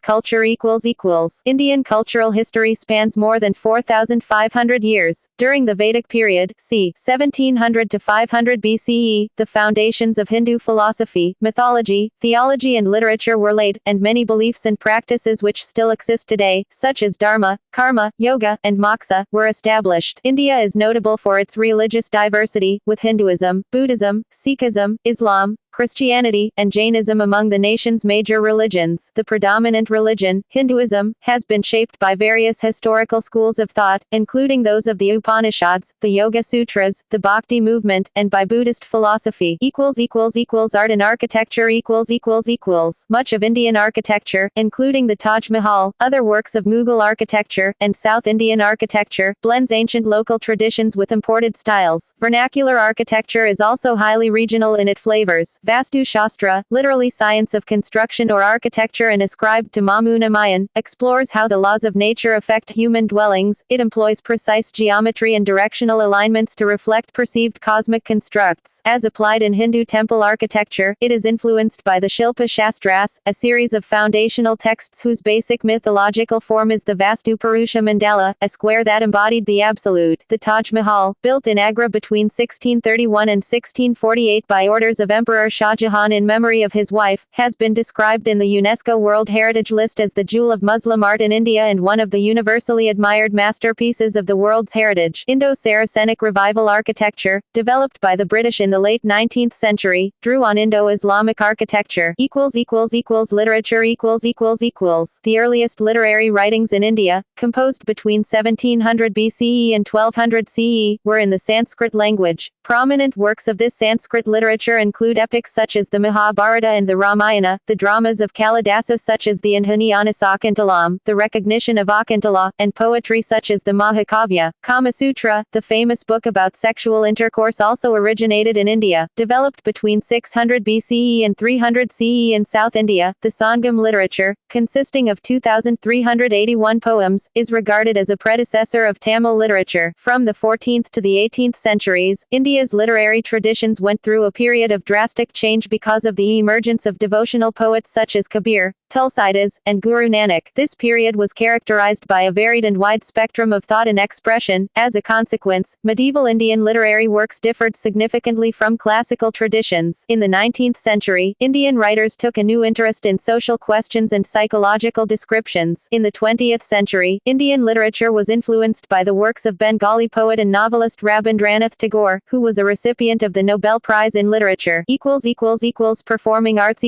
Culture. Indian cultural history spans more than 4,500 years. During the Vedic period, c. 1700 to 500 BCE, the foundations of Hindu philosophy, mythology, theology and literature were laid, and many beliefs and practices which still exist today, such as dharma, karma, yoga, and moksha, were established. India is notable for its religious diversity, with Hinduism, Buddhism, Sikhism, Islam, Christianity, and Jainism among the nation's major religions. The predominant religion, Hinduism, has been shaped by various historical schools of thought, including those of the Upanishads, the Yoga Sutras, the Bhakti movement, and by Buddhist philosophy. Art and architecture. Much of Indian architecture, including the Taj Mahal, other works of Mughal architecture, and South Indian architecture, blends ancient local traditions with imported styles. Vernacular architecture is also highly regional in its flavors. Vastu Shastra, literally science of construction or architecture and ascribed to Mamuna Mayan, explores how the laws of nature affect human dwellings. It employs precise geometry and directional alignments to reflect perceived cosmic constructs. As applied in Hindu temple architecture, it is influenced by the Shilpa Shastras, a series of foundational texts whose basic mythological form is the Vastu Purusha Mandala, a square that embodied the Absolute. The Taj Mahal, built in Agra between 1631 and 1648 by orders of Emperor Shah Jahan in memory of his wife, has been described in the UNESCO World Heritage List as the jewel of Muslim art in India and one of the universally admired masterpieces of the world's heritage. Indo-Saracenic revival architecture, developed by the British in the late 19th century, drew on Indo-Islamic architecture. Literature. The earliest literary writings in India, composed between 1700 BCE and 1200 CE, were in the Sanskrit language. Prominent works of this Sanskrit literature include epics such as the Mahabharata and the Ramayana, the dramas of Kalidasa such as the Anjani Sakuntalam, the recognition of Akuntala, and poetry such as the Mahakavya. Kama Sutra, the famous book about sexual intercourse, also originated in India. Developed between 600 BCE and 300 CE in South India, the Sangam literature, consisting of 2,381 poems, is regarded as a predecessor of Tamil literature. From the 14th to the 18th centuries, India's literary traditions went through a period of drastic change because of the emergence of devotional poets such as Kabir, Tulsidas, and Guru Nanak. This period was characterized by a varied and wide spectrum of thought and expression. As a consequence, medieval Indian literary works differed significantly from classical traditions. In the 19th century, Indian writers took a new interest in social questions and psychological descriptions. In the 20th century, Indian literature was influenced by the works of Bengali poet and novelist Rabindranath Tagore, who was a recipient of the Nobel Prize in Literature. Performing arts.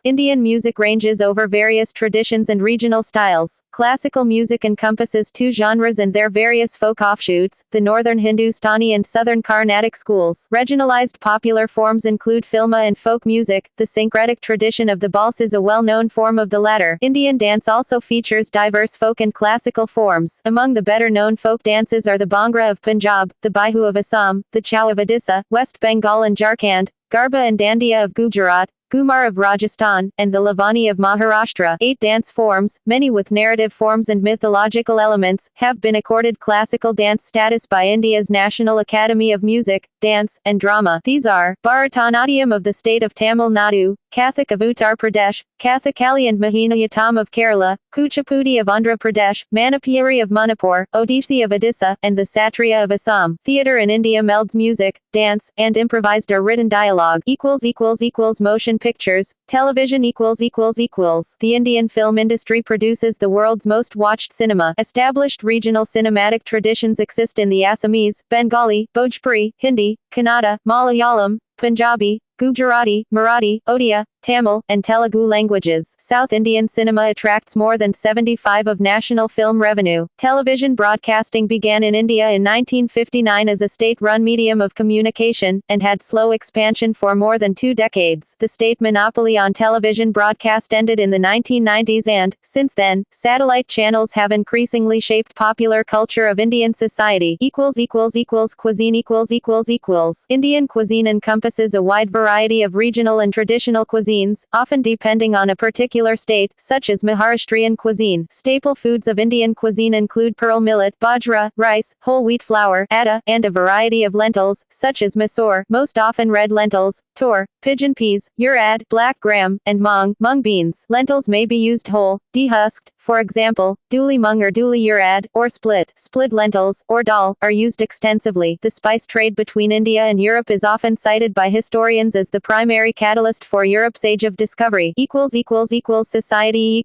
Indian music ranges over various traditions and regional styles. Classical music encompasses two genres and their various folk offshoots, the northern Hindustani and southern Carnatic schools. Regionalized popular forms include filma and folk music. The syncretic tradition of the Bals is a well-known form of the latter. Indian dance also features diverse folk and classical forms. Among the better-known folk dances are the Bhangra of Punjab, the Bihu of Assam, the Chau of Odisha, West Bengal and Jharkhand, Garba and Dandiya of Gujarat, Ghumar of Rajasthan, and the Lavani of Maharashtra. 8 dance forms, many with narrative forms and mythological elements, have been accorded classical dance status by India's National Academy of Music, Dance, and Drama. These are Bharatanatyam of the state of Tamil Nadu, Kathak of Uttar Pradesh, Kathakali and Mohiniyattam of Kerala, Kuchipudi of Andhra Pradesh, Manipuri of Manipur, Odissi of Odisha, and the Satriya of Assam. Theatre in India melds music, dance, and improvised or written dialogue. Motion pictures, television. The Indian film industry produces the world's most watched cinema. Established regional cinematic traditions exist in the Assamese, Bengali, Bhojpuri, Hindi, Kannada, Malayalam, Punjabi, Gujarati, Marathi, Odia, Tamil, and Telugu languages. South Indian cinema attracts more than 75% of national film revenue. Television broadcasting began in India in 1959 as a state-run medium of communication, and had slow expansion for more than 2 decades. The state monopoly on television broadcast ended in the 1990s and, since then, satellite channels have increasingly shaped popular culture of Indian society. Cuisine Indian cuisine encompasses a wide variety of regional and traditional cuisines, often depending on a particular state, such as Maharashtrian cuisine. Staple foods of Indian cuisine include pearl millet, bajra, rice, whole wheat flour, atta, and a variety of lentils, such as masoor, most often red lentils, tur, pigeon peas, urad, black gram, and mung beans. Lentils may be used whole, dehusked, for example, duli mung or duli urad, or split lentils, or dal, are used extensively. The spice trade between India and Europe is often cited by historians as the primary catalyst for Europe's age of discovery. Society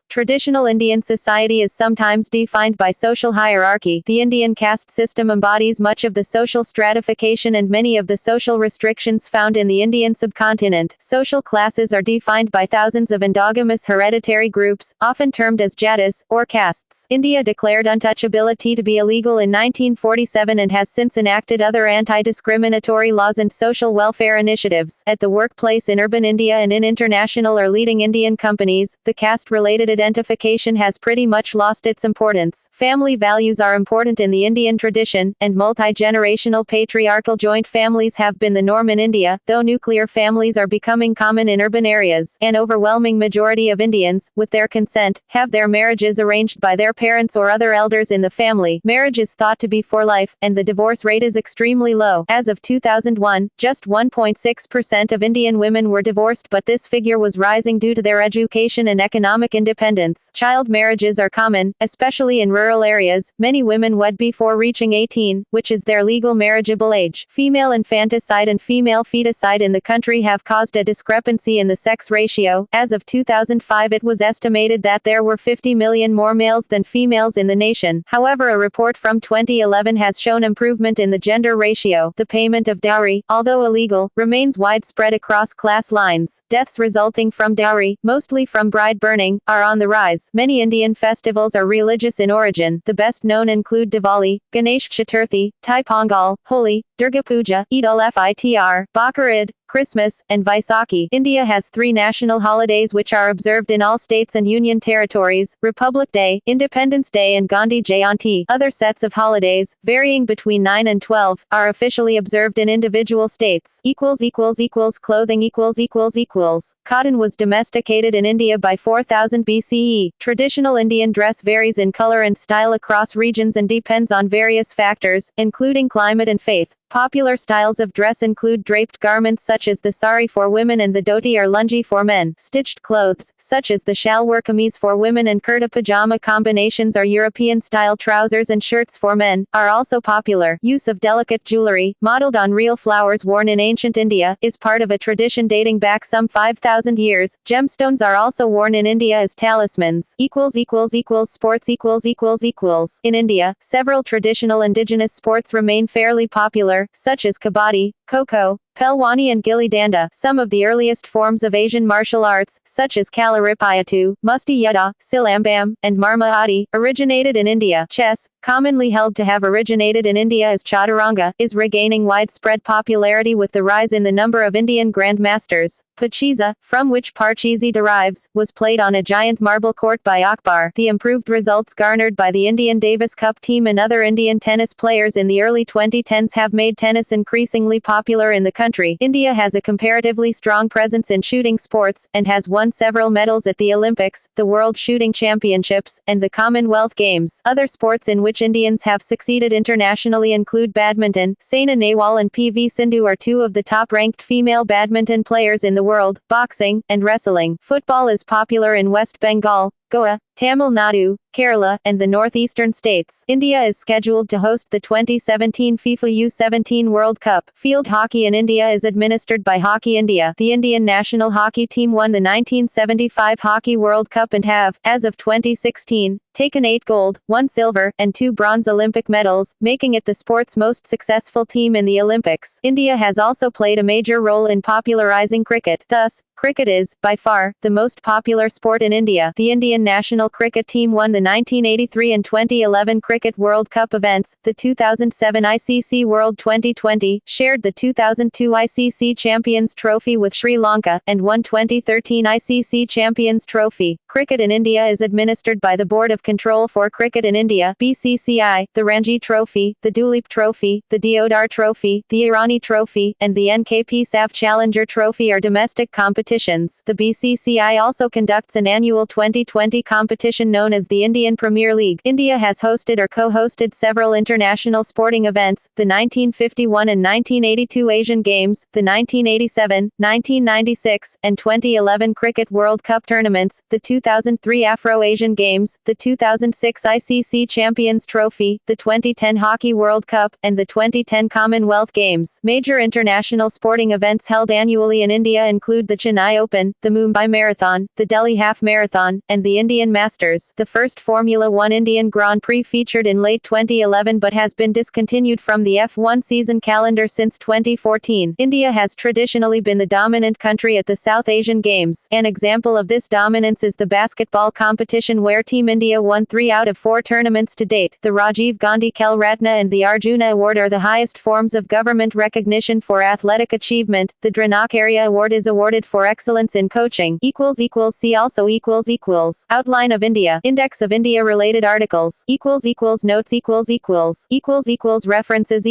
Traditional Indian society is sometimes defined by social hierarchy. The Indian caste system embodies much of the social stratification and many of the social restrictions found in the Indian subcontinent. Social classes are defined by thousands of endogamous hereditary groups, often termed as jatis, or castes. India declared untouchability to be illegal in 1947 and has since enacted other anti-discriminatory laws and social welfare initiatives. At the workplace in urban India and in international or leading Indian companies, the caste-related identification has pretty much lost its importance. Family values are important in the Indian tradition, and multi-generational patriarchal joint families have been the norm in India, though nuclear families are becoming common in urban areas. An overwhelming majority of Indians, with their consent, have their marriages arranged by their parents or other elders in the family. Marriage is thought to be for life, and the divorce rate is extremely low. As of 2001, just 1.6% of Indian women were divorced, but this figure was rising due to their education and economic independence. Child marriages are common, especially in rural areas. Many women wed before reaching 18, which is their legal marriageable age. Female infanticide and female feticide in the country have caused a discrepancy in the sex ratio. As of 2005, it was estimated that there were 50 million more males than females in the nation. However, a report from 2011 has shown improvement in the gender ratio. The payment of dowry, although illegal, remains widespread across class lines. Deaths resulting from dowry, mostly from bride burning, are on the rise. Many Indian festivals are religious in origin. The best known include Diwali, Ganesh Chaturthi, Thai Pongal, Holi, Durga Puja, Eid al-Fitr, Baqar-Id, Christmas, and Vaisakhi. India has 3 national holidays which are observed in all states and union territories: Republic Day, Independence Day and Gandhi Jayanti. Other sets of holidays, varying between 9 and 12, are officially observed in individual states. Clothing Cotton was domesticated in India by 4000 BCE. Traditional Indian dress varies in color and style across regions and depends on various factors, including climate and faith. Popular styles of dress include draped garments such as the sari for women and the dhoti or lungi for men. Stitched clothes, such as the shalwar kameez for women and kurta pajama combinations or European-style trousers and shirts for men, are also popular. Use of delicate jewelry, modeled on real flowers worn in ancient India, is part of a tradition dating back some 5,000 years. Gemstones are also worn in India as talismans. Sports In India, several traditional indigenous sports remain fairly popular, such as kabaddi, kho-kho, Pelwani and Gilli Danda. Some of the earliest forms of Asian martial arts, such as Kalaripayattu, Musti Yuddha, Silambam, and Marma Adi, originated in India. Chess, commonly held to have originated in India as Chaturanga, is regaining widespread popularity with the rise in the number of Indian grandmasters. Pachisi, from which Parcheesi derives, was played on a giant marble court by Akbar. The improved results garnered by the Indian Davis Cup team and other Indian tennis players in the early 2010s have made tennis increasingly popular in the country. India has a comparatively strong presence in shooting sports, and has won several medals at the Olympics, the World Shooting Championships, and the Commonwealth Games. Other sports in which Indians have succeeded internationally include badminton. Saina Nehwal and PV Sindhu are 2 of the top-ranked female badminton players in the world, boxing, and wrestling. Football is popular in West Bengal, Goa, Tamil Nadu, Kerala, and the northeastern states. India is scheduled to host the 2017 FIFA U17 World Cup. Field hockey in India is administered by Hockey India. The Indian national hockey team won the 1975 Hockey World Cup and have, as of 2016, taken 8 gold, 1 silver, and 2 bronze Olympic medals, making it the sport's most successful team in the Olympics. India has also played a major role in popularizing cricket. Thus, cricket is, by far, the most popular sport in India. The Indian national cricket team won the 1983 and 2011 Cricket World Cup events, the 2007 ICC World 2020, shared the 2002 ICC Champions Trophy with Sri Lanka, and won 2013 ICC Champions Trophy. Cricket in India is administered by the Board of Control for Cricket in India, BCCI, the Ranji Trophy, the Duleep Trophy, the Deodar Trophy, the Irani Trophy, and the NKP SAV Challenger Trophy are domestic competitions. The BCCI also conducts an annual 2020 competition known as the Indian Premier League. India has hosted or co-hosted several international sporting events, the 1951 and 1982 Asian Games, the 1987, 1996, and 2011 Cricket World Cup tournaments, the 2003 Afro-Asian Games, the 2006 ICC Champions Trophy, the 2010 Hockey World Cup, and the 2010 Commonwealth Games. Major international sporting events held annually in India include the Chennai Open, the Mumbai Marathon, the Delhi Half Marathon, and the Indian Masters. The first Formula One Indian Grand Prix featured in late 2011 but has been discontinued from the F1 season calendar since 2014. India has traditionally been the dominant country at the South Asian Games. An example of this dominance is the basketball competition where Team India won 3 out of 4 tournaments to date. The Rajiv Gandhi Khel Ratna and the Arjuna Award are the highest forms of government recognition for athletic achievement. The Dronacharya Award is awarded for excellence in coaching. See also Outline of India. Index of India related articles. Notes. References.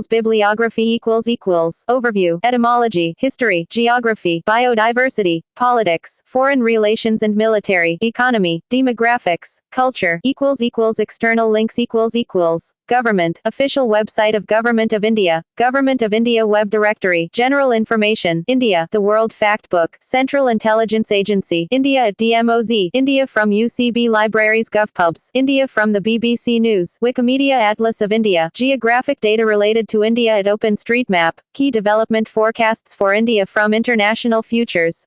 Bibliography. Overview. Etymology. History. Geography. Biodiversity. Politics. Foreign relations and military. Economy. Demographics. Culture. External links. Government. Official website of Government of India. Government of India web directory. General information. India. The World Factbook. Central Intelligence Agency. India at DMOZ. India from UCB Libraries GovPubs. India from the BBC News. Wikimedia Atlas of India. Geographic data related to India at OpenStreetMap. Key development forecasts for India from International Futures.